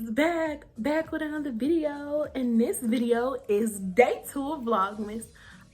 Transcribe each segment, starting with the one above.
is back with another video, and this video is day 2 of Vlogmas.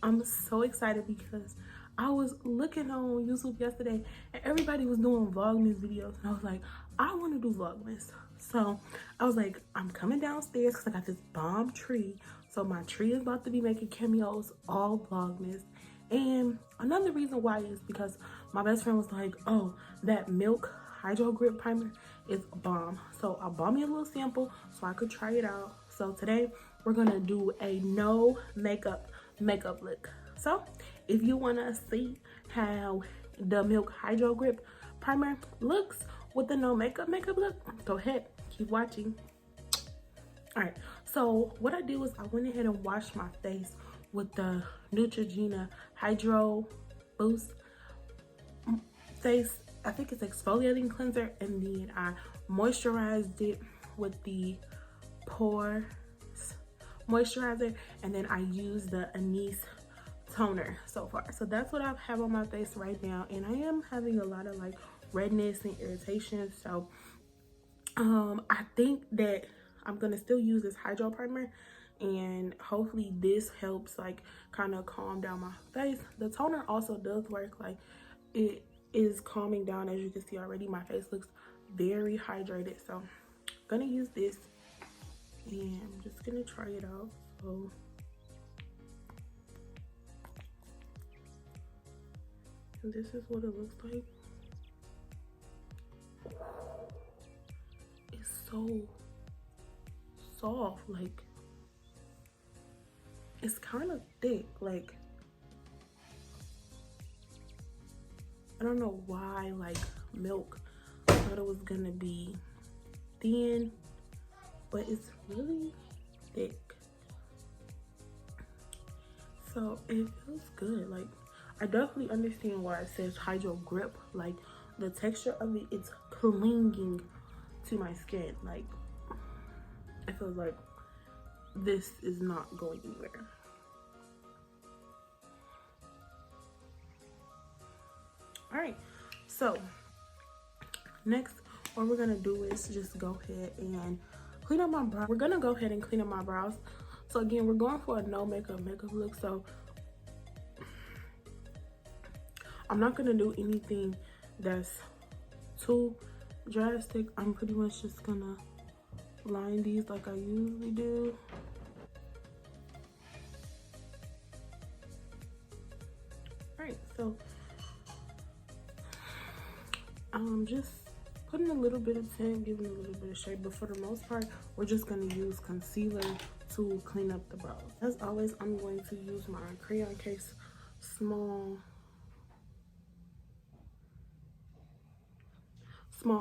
I'm so excited because I was looking on YouTube yesterday and everybody was doing Vlogmas videos, and I was like, I want to do Vlogmas. So I was like, I'm coming downstairs because I got this bomb tree. So my tree is about to be making cameos all Vlogmas. And another reason why is because my best friend was like, oh, that Milk Hydro Grip Primer is bomb. So I bought me a little sample so I could try it out. So today we're gonna do a no makeup look. So if you wanna see how the Milk Hydro Grip Primer looks with the no makeup look, go ahead, keep watching. All right, so what I did was I went ahead and washed my face with the Neutrogena Hydro Boost face, I think it's exfoliating cleanser, and then I moisturized it with the Pore moisturizer, and then I used the Anise toner so far. So that's what I have on my face right now, and I am having a lot of like redness and irritation. So I think that I'm gonna still use this hydro primer, and hopefully this helps like kind of calm down my face. The toner also does work, like it is calming down. As you can see already, my face looks very hydrated. So I'm gonna use this and I'm just gonna try it out. So this is what it looks like. It's so soft, like it's kind of thick. Like I don't know why like Milk thought it was gonna be thin, but it's really thick. So it feels good. Like I definitely understand why it says hydro grip. Like the texture of it, it's clinging to my skin. Like it feels like this is not going anywhere. All right, so next what we're gonna do is just go ahead and clean up my brow. We're gonna go ahead and clean up my brows. So again, we're going for a no makeup look. So I'm not gonna do anything that's too drastic. I'm pretty much just gonna line these like I usually do. All right, so I'm just putting a little bit of tint, giving a little bit of shape, but for the most part, we're just gonna use concealer to clean up the brows. As always, I'm going to use my crayon case small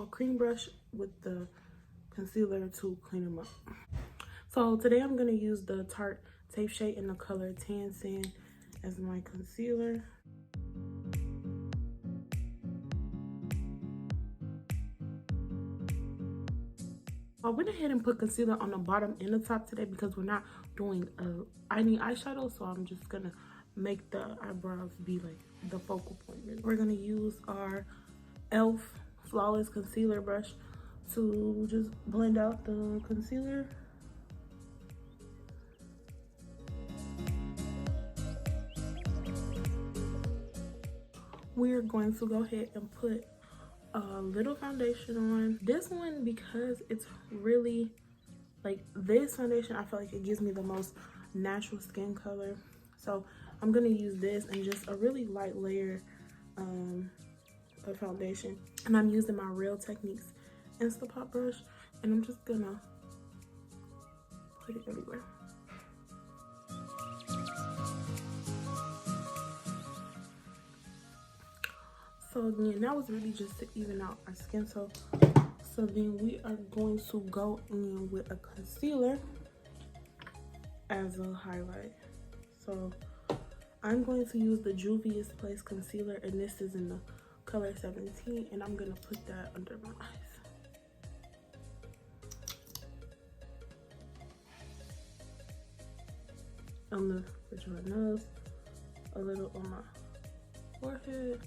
cream brush with the concealer to clean them up. So today I'm gonna use the Tarte Tape Shade in the color Tan Sand as my concealer. I went ahead and put concealer on the bottom and the top today because we're not doing any eyeshadow, so I'm just gonna make the eyebrows be like the focal point. We're gonna use our e.l.f. Flawless Concealer brush to just blend out the concealer. We're going to go ahead and put a little foundation on. This one, because it's really like this foundation, I feel like it gives me the most natural skin color. So I'm gonna use this and just a really light layer of foundation. And I'm using my Real Techniques Instapot brush, and I'm just gonna put it everywhere. So again, that was really just to even out our skin tone. So then we are going to go in with a concealer as a highlight. So I'm going to use the Juvia's Place concealer, and this is in the color 17, and I'm gonna put that under my eyes. On the bridge of my nose, a little on my forehead.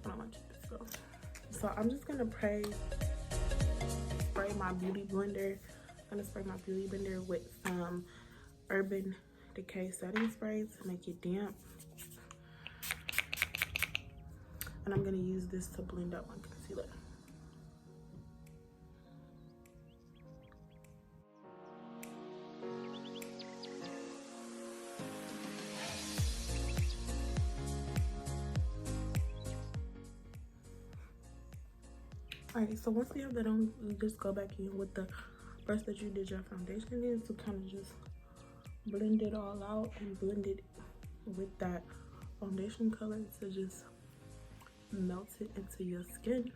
I don't want to do this though. So I'm just gonna pray my beauty blender. I'm gonna spray my beauty blender with some Urban Decay setting spray to make it damp. And I'm gonna use this to blend out my concealer. Alright, so once you have that on, you just go back in with the brush that you did your foundation in to kind of just blend it all out and blend it with that foundation color to just melt it into your skin.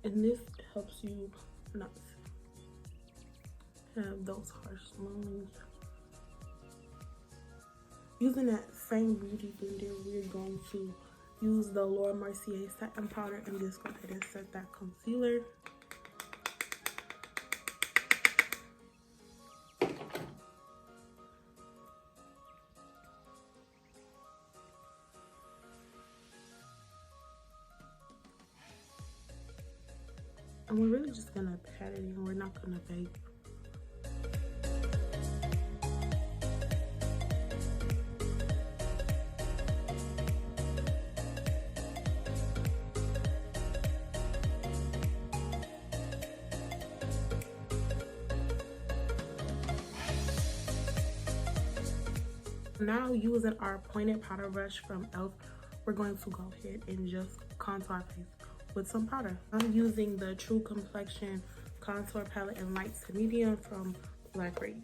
And this helps you not have those harsh lines. Using that same beauty blender, we're going to use the Laura Mercier satin powder and just go ahead and set that concealer. And we're really just gonna pat it in, we're not gonna bake. Now, using our pointed powder brush from e.l.f., we're going to go ahead and just contour our face with some powder. I'm using the True Complexion contour palette in light to medium from Black Radiance.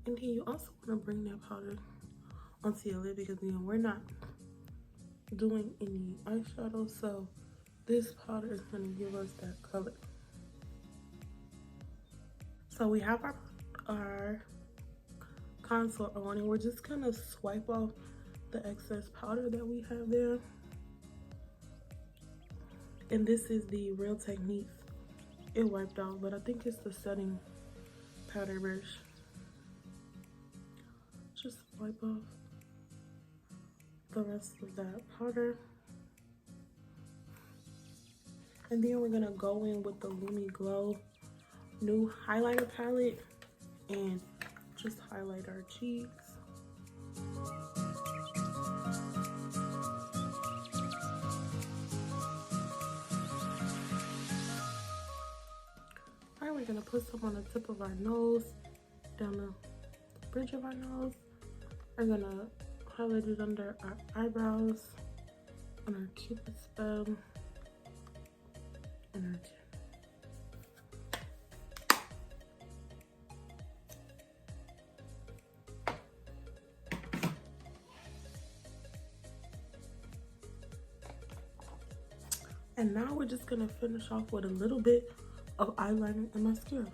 And then you also want to bring that powder onto your lid, because again, we're not doing any eyeshadow, so this powder is going to give us that color. So we have our contour on, and we're just going to swipe off the excess powder that we have there. And this is the Real Techniques. It wiped off, but I think it's the setting powder brush. Just wipe off the rest of that powder. And then we're gonna go in with the Lumi Glow new highlighter palette and just highlight our cheeks. Alright, we're gonna put some on the tip of our nose, down the bridge of our nose. We're gonna highlight it under our eyebrows, on our cupid's bow, and our chin. And now we're just gonna finish off with a little bit of eyeliner and mascara.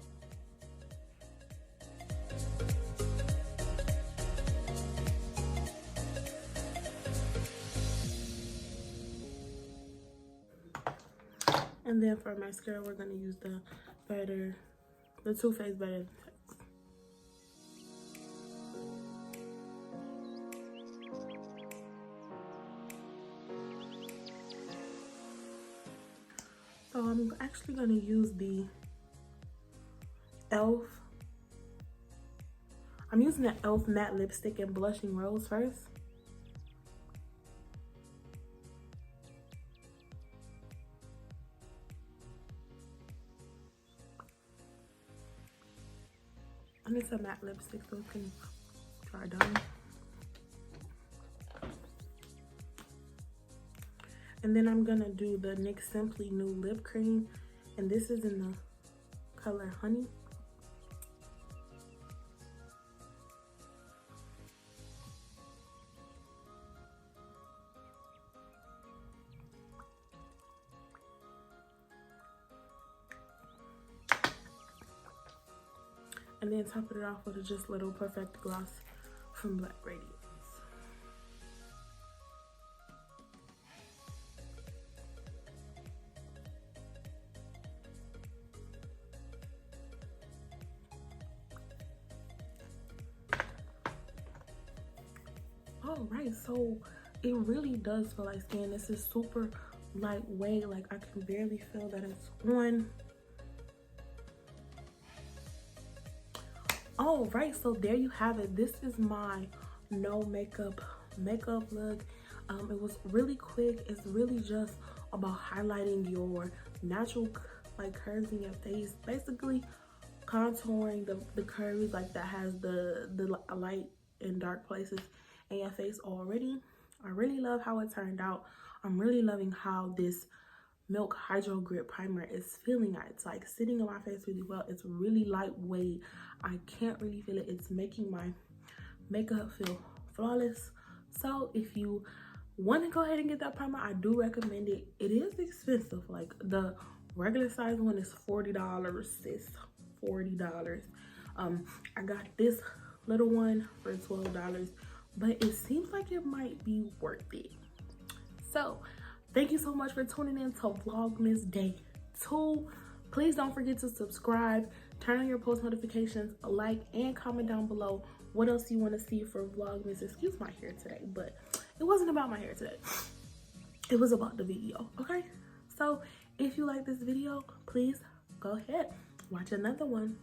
And then for mascara, we're gonna use the Too Faced Better. So I'm actually gonna use the e.l.f. I'm using the e.l.f. matte lipstick in Blushing Rose first. And it's a matte lipstick, so it's gonna dry down. And then I'm gonna do the NYX Simply New Lip Cream, and this is in the color Honey. And then top it off with a just little Perfect Gloss from Black Radiance. All right, so it really does feel like skin. This is super lightweight. Like I can barely feel that it's on. All right, so there you have it. This is my no makeup look. It was really quick. It's really just about highlighting your natural like curves in your face, basically contouring the curves like that has the light and dark places in your face already. I really love how it turned out. I'm really loving how this Milk Hydro Grip Primer is feeling. It's like sitting on my face really well. It's really lightweight. I can't really feel it. It's making my makeup feel flawless. So if you want to go ahead and get that primer, I do recommend it. It is expensive. Like the regular size one is $40, sis. $40. I got this little one for $12, but it seems like it might be worth it. So thank you so much for tuning in to Vlogmas Day 2. Please don't forget to subscribe, turn on your post notifications, like, and comment down below what else you want to see for Vlogmas. Excuse my hair today, but it wasn't about my hair today. It was about the video, okay? So if you like this video, please go ahead, watch another one.